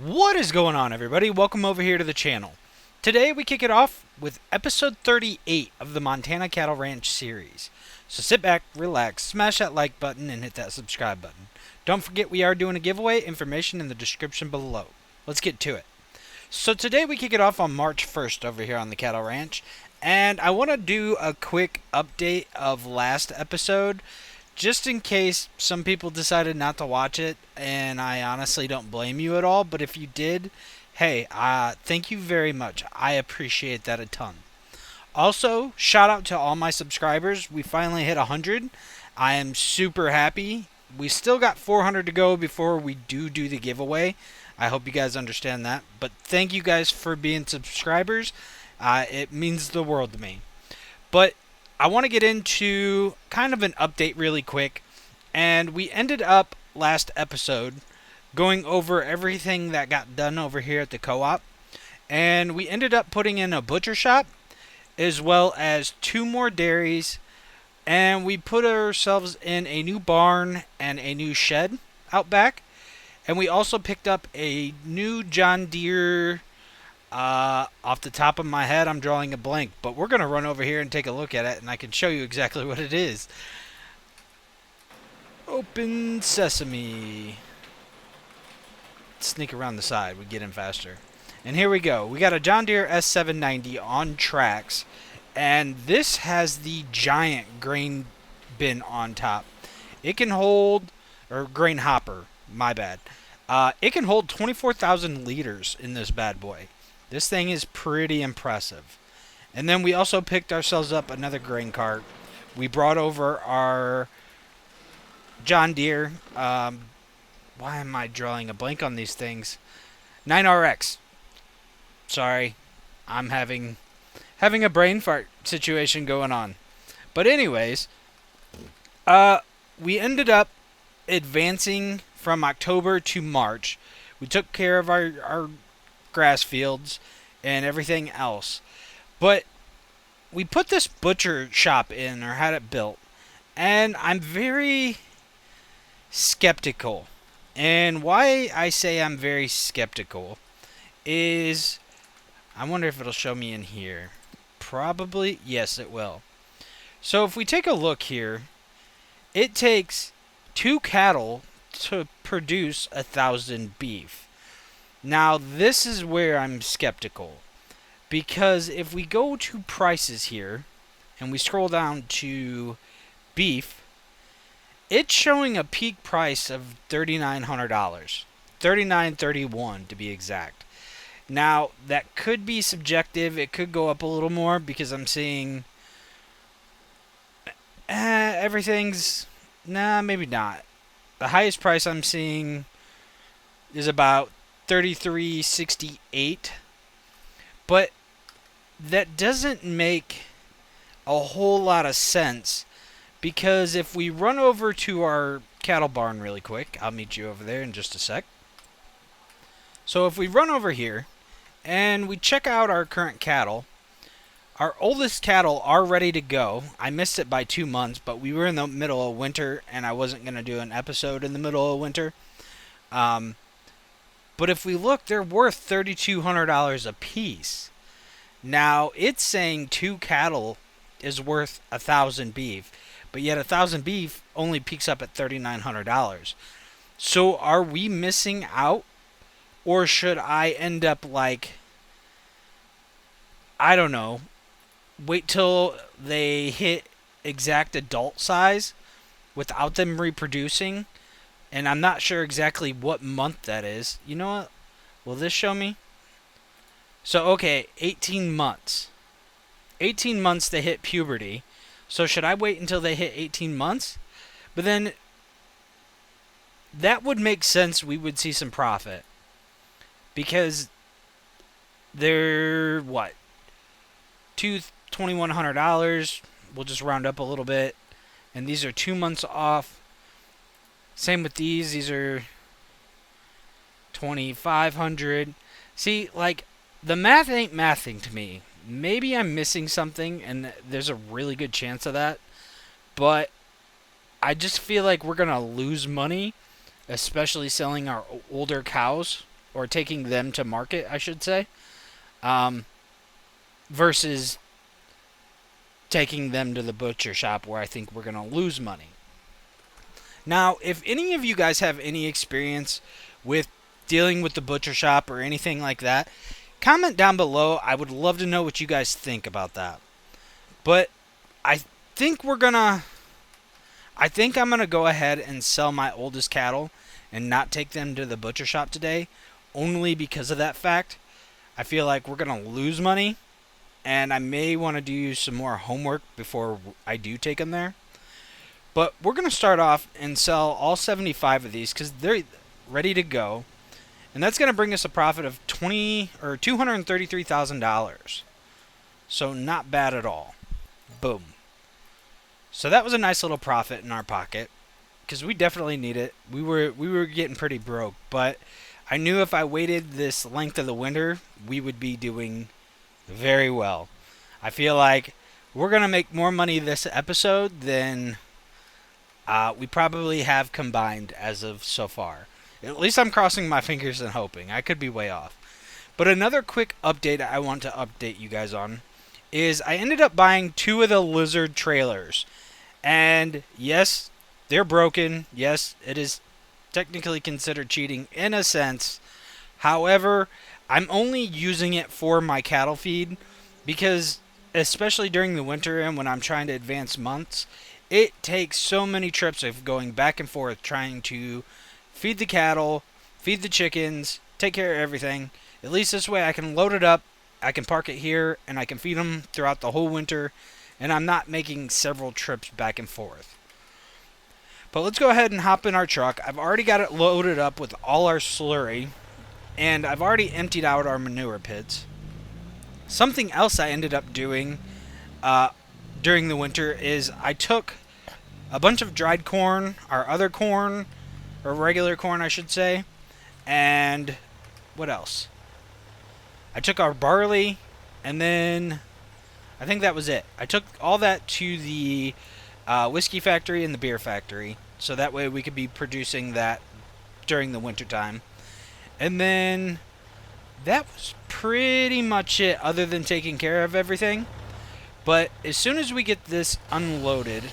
What is going on, everybody? Welcome over here to the channel. Today we kick it off with episode 38 of the Montana Cattle Ranch series. So sit back, relax, smash that like button, and hit that subscribe button. Don't forget we are doing a giveaway, information in the description below. Let's get to it. So today we kick it off on March 1st over here on the Cattle Ranch, and I want to do a quick update of last episode, just in case some people decided not to watch it, and I honestly don't blame you at all, but if you did, hey, thank you very much. I appreciate that a ton. Also, shout out to all my subscribers. We finally hit 100. I am super happy. We still got 400 to go before we do the giveaway. I hope you guys understand that. But thank you guys for being subscribers. It means the world to me. But I want to get into kind of an update really quick. And we ended up last episode going over everything that got done over here at the co-op. And we ended up putting in a butcher shop as well as 2 more dairies. And we put ourselves in a new barn and a new shed out back. And we also picked up a new John Deere. Off the top of my head, I'm drawing a blank, but we're going to run over here and take a look at it, and I can show you exactly what it is. Open sesame. Sneak around the side, we get in faster. And here we go. We got a John Deere S790 on tracks, and this has the giant grain bin on top. It can hold, or grain hopper, my bad. It can hold 24,000 liters in this bad boy. This thing is pretty impressive. And then we also picked ourselves up another grain cart. We brought over our John Deere. Why am I drawing a blank on these things? 9RX. Sorry, I'm having a brain fart situation going on. But anyways, we ended up advancing from October to March. We took care of our grass fields and everything else. But we put this butcher shop in, or had it built, and I'm very skeptical. And why I say I'm very skeptical is, I wonder if it'll show me in here. Probably, yes it will. So if we take a look here, it takes 2 cattle to produce 1,000 beef. Now, this is where I'm skeptical, because if we go to prices here, and we scroll down to beef, it's showing a peak price of $3,900, $3,931 to be exact. Now, that could be subjective. It could go up a little more, because I'm seeing everything's, nah, maybe not. The highest price I'm seeing is about $33.68, but that doesn't make a whole lot of sense, because if we run over to our cattle barn really quick, I'll meet you over there in just a sec. So if we run over here and we check out our current cattle, our oldest cattle are ready to go. I missed it by 2 months, but we were in the middle of winter and I wasn't going to do an episode in the middle of winter. But if we look, they're worth $3,200 a piece. Now, it's saying 2 cattle is worth 1,000 beef, but yet 1,000 beef only peaks up at $3,900. So are we missing out? Or should I end up like, I don't know, wait till they hit exact adult size without them reproducing? And I'm not sure exactly what month that is. You know what? Will this show me? So, okay, 18 months. 18 months they hit puberty. So should I wait until they hit 18 months? But then, that would make sense. We would see some profit. Because they're, what? $2,100. We'll just round up a little bit. And these are 2 months off. Same with these are $2,500. See, like, the math ain't mathing to me. Maybe I'm missing something, and there's a really good chance of that. But I just feel like we're going to lose money, especially selling our older cows. or taking them to market, I should say, versus taking them to the butcher shop where I think we're going to lose money. Now, if any of you guys have any experience with dealing with the butcher shop or anything like that, comment down below. I would love to know what you guys think about that. But I think I'm going to go ahead and sell my oldest cattle and not take them to the butcher shop today, only because of that fact. I feel like we're going to lose money, and I may want to do some more homework before I do take them there. But we're going to start off and sell all 75 of these because they're ready to go. And that's going to bring us a profit of $233,000. So not bad at all. Boom. So that was a nice little profit in our pocket because we definitely need it. We were getting pretty broke, but I knew if I waited this length of the winter, we would be doing very well. I feel like we're going to make more money this episode than we probably have combined as of so far. At least I'm crossing my fingers and hoping. I could be way off. But another quick update I want to update you guys on is I ended up buying 2 of the Lizard trailers. And yes, they're broken. Yes, it is technically considered cheating in a sense. However, I'm only using it for my cattle feed because, especially during the winter and when I'm trying to advance months, it takes so many trips of going back and forth trying to feed the cattle, feed the chickens, take care of everything. At least this way I can load it up, I can park it here, and I can feed them throughout the whole winter, and I'm not making several trips back and forth. But let's go ahead and hop in our truck. I've already got it loaded up with all our slurry, and I've already emptied out our manure pits. Something else I ended up doing during the winter is I took a bunch of dried corn, our other corn, or regular corn I should say, and what else? I took our barley, and then I think that was it. I took all that to the whiskey factory and the beer factory, so that way we could be producing that during the winter time. And then that was pretty much it, other than taking care of everything. But as soon as we get this unloaded,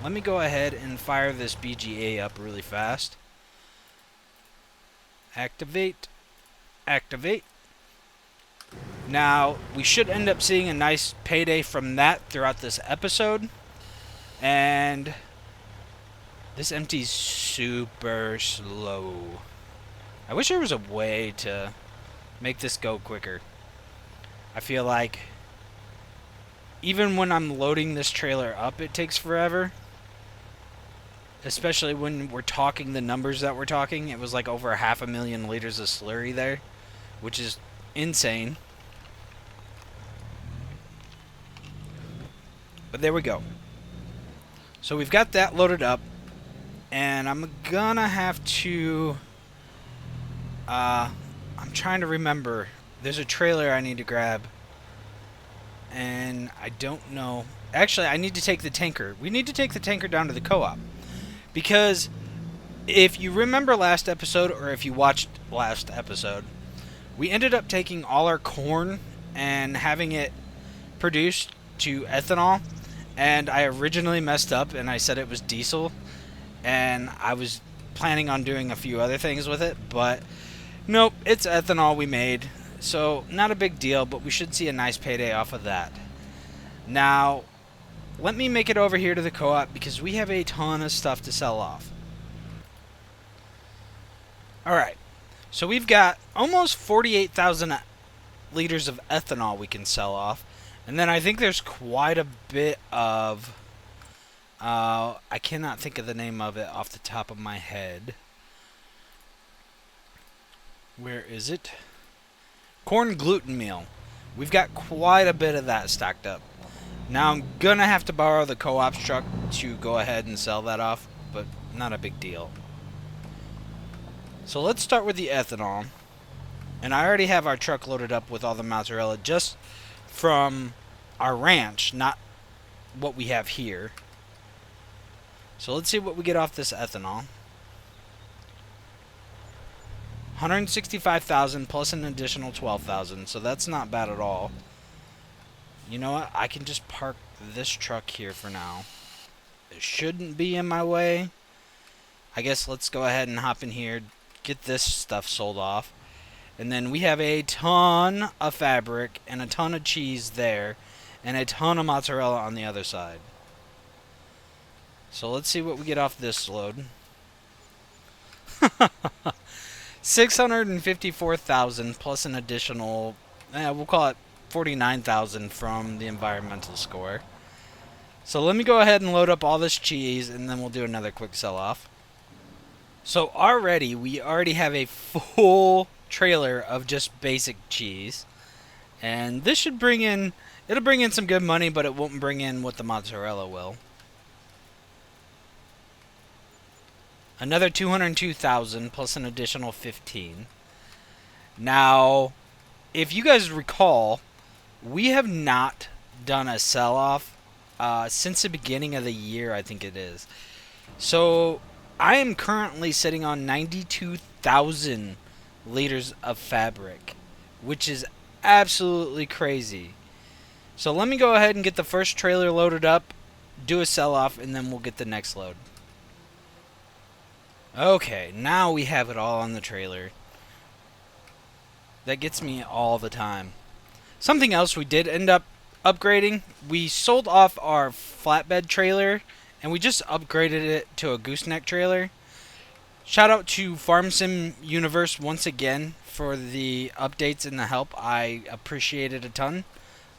let me go ahead and fire this BGA up really fast. Activate. Activate. Now, we should end up seeing a nice payday from that throughout this episode. And this empties super slow. I wish there was a way to make this go quicker. I feel like even when I'm loading this trailer up, it takes forever. Especially when we're talking the numbers that we're talking. It was like over 500,000 liters of slurry there, which is insane. But there we go. So we've got that loaded up, and I'm gonna have to I'm trying to remember. There's a trailer I need to grab, and I don't know. Actually, I need to take the tanker. We need to take the tanker down to the co-op, because if you remember last episode, or if you watched last episode, we ended up taking all our corn and having it produced to ethanol, and I originally messed up and I said it was diesel, and I was planning on doing a few other things with it, but nope, it's ethanol we made, so not a big deal, but we should see a nice payday off of that. Now, let me make it over here to the co-op because we have a ton of stuff to sell off. Alright, so we've got almost 48,000 liters of ethanol we can sell off. And then I think there's quite a bit of... I cannot think of the name of it off the top of my head. Where is it? Corn gluten meal. We've got quite a bit of that stocked up. Now I'm gonna have to borrow the co-op's truck to go ahead and sell that off, but not a big deal. So let's start with the ethanol. And I already have our truck loaded up with all the mozzarella just from our ranch, not what we have here. So let's see what we get off this ethanol. 165,000 plus an additional 12,000, so that's not bad at all. You know what? I can just park this truck here for now. It shouldn't be in my way. I guess let's go ahead and hop in here, get this stuff sold off. And then we have a ton of fabric and a ton of cheese there and a ton of mozzarella on the other side. So let's see what we get off this load. 654,000 plus an additional, we'll call it 49,000 from the environmental score. So let me go ahead and load up all this cheese and then we'll do another quick sell-off. So we already have a full trailer of just basic cheese. And this should it'll bring in some good money, but it won't bring in what the mozzarella will. Another 202,000 plus an additional 15. Now, if you guys recall, we have not done a sell-off since the beginning of the year, I think it is. So, I am currently sitting on 92,000 liters of fabric, which is absolutely crazy. So let me go ahead and get the first trailer loaded up, do a sell-off, and then we'll get the next load. Okay, now we have it all on the trailer. That gets me all the time. Something else we did end up upgrading, we sold off our flatbed trailer, and we just upgraded it to a gooseneck trailer. Shout out to Farm Sim Universe once again for the updates and the help. I appreciate it a ton.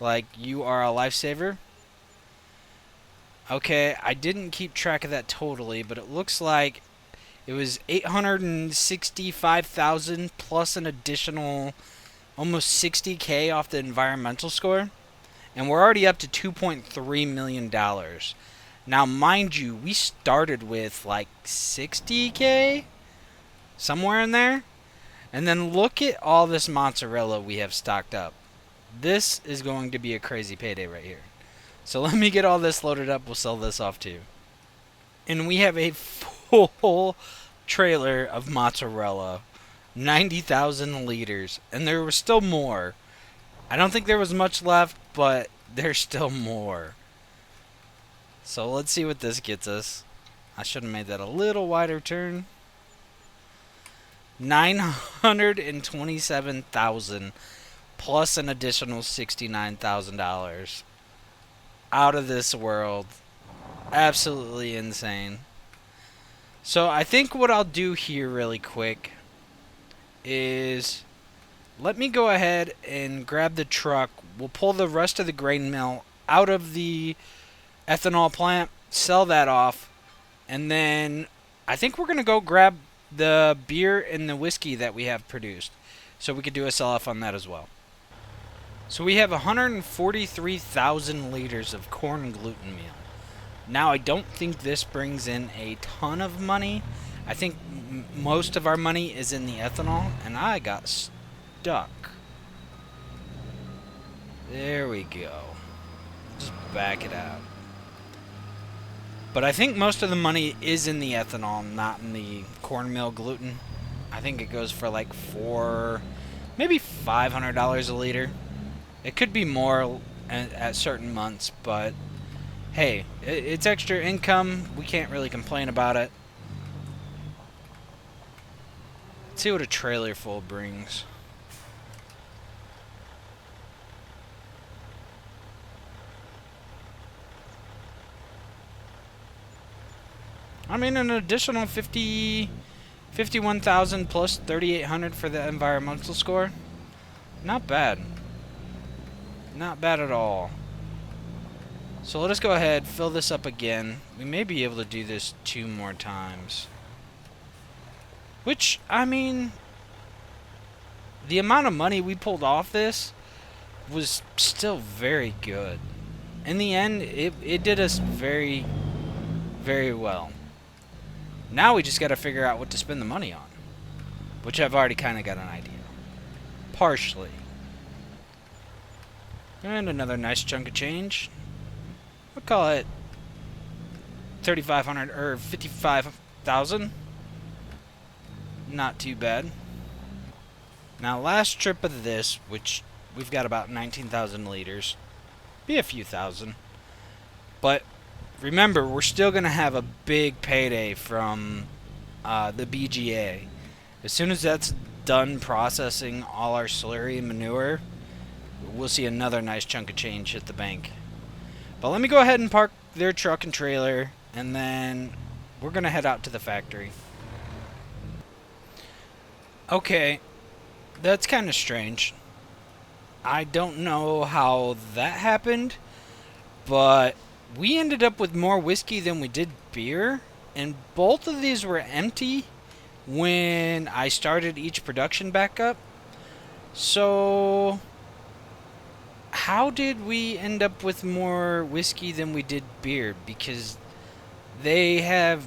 Like, you are a lifesaver. Okay, I didn't keep track of that totally, but it looks like it was 865,000 plus an additional almost 60K off the environmental score. And we're already up to $2.3 million. Now, mind you, we started with like 60K? Somewhere in there? And then look at all this mozzarella we have stocked up. This is going to be a crazy payday right here. So let me get all this loaded up. We'll sell this off too. And we have a full trailer of mozzarella. 90,000 liters. And there was still more. I don't think there was much left, but there's still more. So let's see what this gets us. I should have made that a little wider turn. 927,000 plus an additional $69,000. Out of this world. Absolutely insane. So I think what I'll do here really quick is let me go ahead and grab the truck. We'll pull the rest of the grain mill out of the ethanol plant, sell that off, and then I think we're going to go grab the beer and the whiskey that we have produced, so we could do a sell-off on that as well. So we have 143,000 liters of corn gluten meal. Now, I don't think this brings in a ton of money. I think most of our money is in the ethanol, and I got stuck. There we go. Just back it out. But I think most of the money is in the ethanol, not in the cornmeal gluten. I think it goes for like maybe $500 a liter. It could be more at certain months, but hey, it's extra income. We can't really complain about it. Let's see what a trailer full brings. I mean, an additional 51,000 plus 3,800 for the environmental score. Not bad. Not bad at all. So let us go ahead, fill this up again. We may be able to do this 2 more times. Which, I mean, the amount of money we pulled off this was still very good. In the end, it did us very, very well. Now we just got to figure out what to spend the money on, which I've already kind of got an idea. Partially. And another nice chunk of change. We'll call it 3,500 or 55,000. Not too bad. Now, last trip of this, which we've got about 19,000 liters, be a few thousand. But remember, we're still going to have a big payday from the BGA. As soon as that's done processing all our slurry and manure, we'll see another nice chunk of change hit the bank. But let me go ahead and park their truck and trailer, and then we're going to head out to the factory. Okay, that's kind of strange. I don't know how that happened, but we ended up with more whiskey than we did beer, and both of these were empty when I started each production back up. So, how did we end up with more whiskey than we did beer? Because they have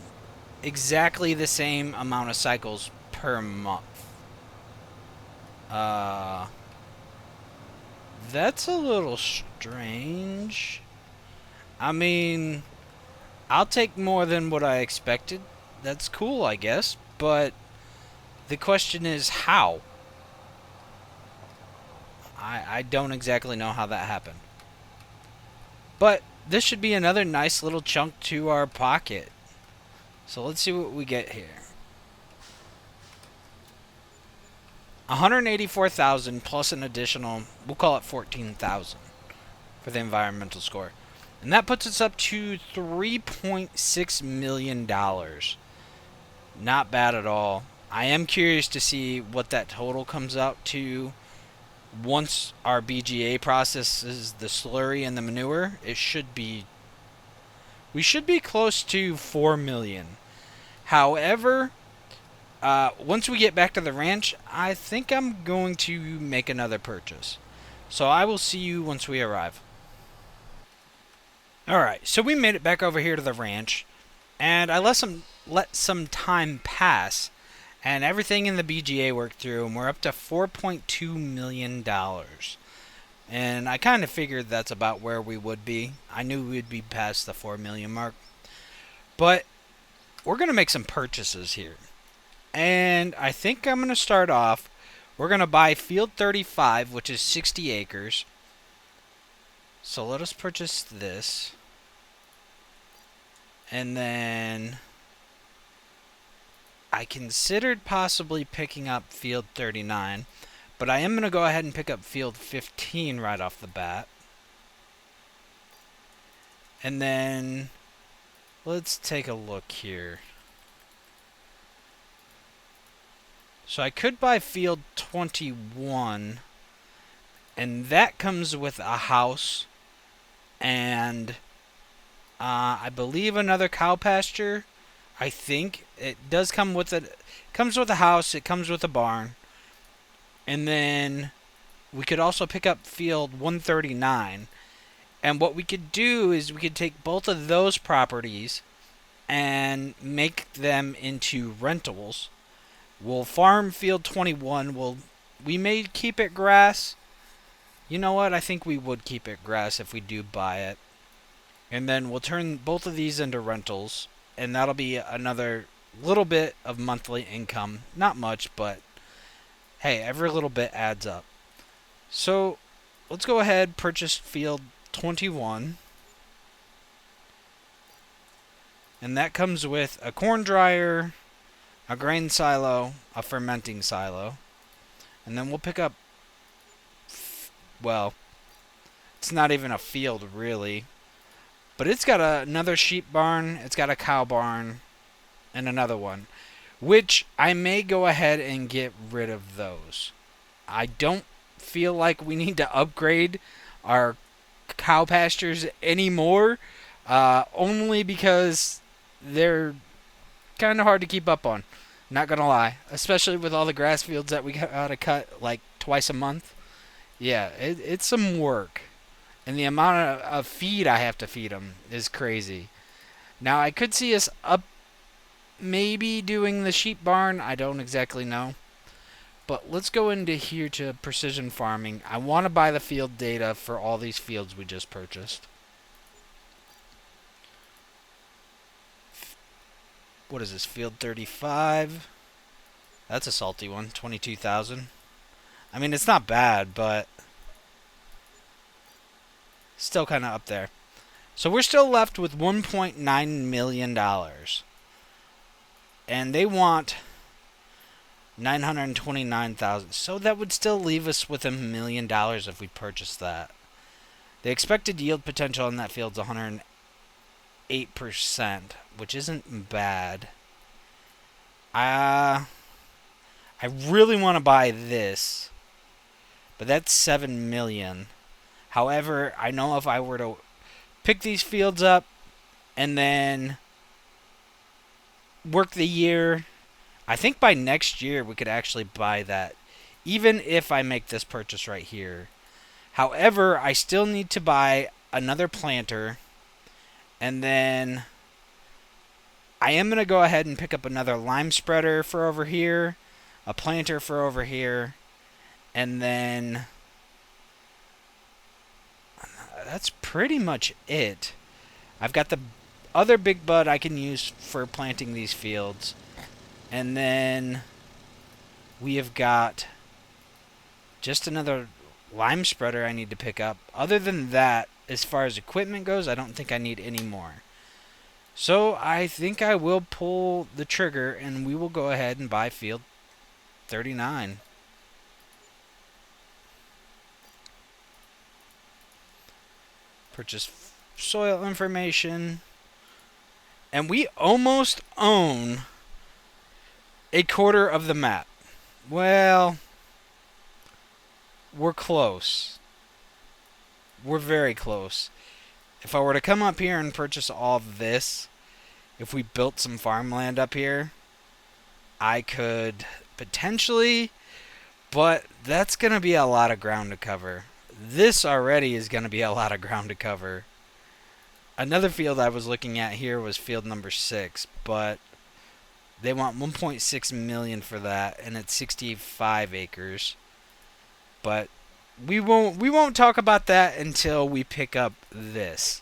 exactly the same amount of cycles per month. That's a little strange. I mean, I'll take more than what I expected. That's cool, I guess. But the question is how? I don't exactly know how that happened. But this should be another nice little chunk to our pocket. So let's see what we get here. 184,000 plus an additional, we'll call it 14,000 for the environmental score. And that puts us up to $3.6 million. Not bad at all. I am curious to see what that total comes out to once our BGA processes the slurry and the manure. We should be close to 4 million. However, once we get back to the ranch, I think I'm going to make another purchase. So I will see you once we arrive. Alright, so we made it back over here to the ranch, and I let some time pass, and everything in the BGA worked through, and we're up to $4.2 million. And I kind of figured that's about where we would be. I knew we'd be past the 4 million mark. But we're going to make some purchases here. And I think I'm going to start off. We're going to buy Field 35, which is 60 acres. So let us purchase this. And then I considered possibly picking up Field 39. But I am going to go ahead and pick up Field 15 right off the bat. And then let's take a look here. So I could buy Field 21, and that comes with a house and I believe another cow pasture. I think it does come with comes with a house, it comes with a barn. And then we could also pick up Field 139. And what we could do is we could take both of those properties and make them into rentals. We'll farm Field 21. We may keep it grass. You know what? I think we would keep it grass if we do buy it. And then we'll turn both of these into rentals. And that'll be another little bit of monthly income. Not much, but hey, every little bit adds up. So let's go ahead, purchase Field 21. And that comes with a corn dryer, a grain silo, a fermenting silo. And then we'll pick up, well, it's not even a field really. But it's got another sheep barn, it's got a cow barn, and another one. Which I may go ahead and get rid of those. I don't feel like we need to upgrade our cow pastures anymore. Only because they're kind of hard to keep up on. Not gonna lie. Especially with all the grass fields that we gotta cut like twice a month. Yeah, it's some work. And the amount of feed I have to feed them is crazy. Now, I could see us up maybe doing the sheep barn. I don't exactly know. But let's go into here to precision farming. I want to buy the field data for all these fields we just purchased. What is this? Field 35. That's a salty one. 22,000. I mean, it's not bad, but still kind of up there. So we're still left with $1.9 million. And they want 929,000. So that would still leave us with $1 million if we purchased that. The expected yield potential in that field is 108%, which isn't bad. I really want to buy this, but that's 7 million. However, I know if I were to pick these fields up and then work the year, I think by next year we could actually buy that, even if I make this purchase right here. However, I still need to buy another planter, and then I am going to go ahead and pick up another lime spreader for over here, a planter for over here, and then that's pretty much it. I've got the other big bud I can use for planting these fields, and then we have got just another lime spreader I need to pick up. Other than that, as far as equipment goes, I don't think I need any more. So I think I will pull the trigger and we will go ahead and buy field 39. Purchase soil information. And we almost own a quarter of the map. Well, we're close. We're very close. If I were to come up here and purchase all of this, if we built some farmland up here, I could potentially, but that's going to be a lot of ground to cover. This already is going to be a lot of ground to cover. Another field I was looking at here was field number 6, but they want 1.6 million for that, and it's 65 acres. But we won't talk about that until we pick up this.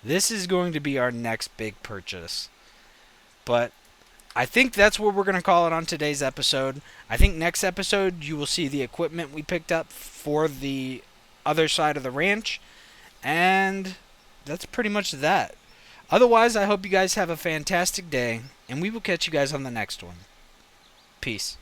This is going to be our next big purchase. But I think that's what we're going to call it on today's episode. I think next episode you will see the equipment we picked up for the other side of the ranch. And that's pretty much that. Otherwise, I hope you guys have a fantastic day, and we will catch you guys on the next one. Peace.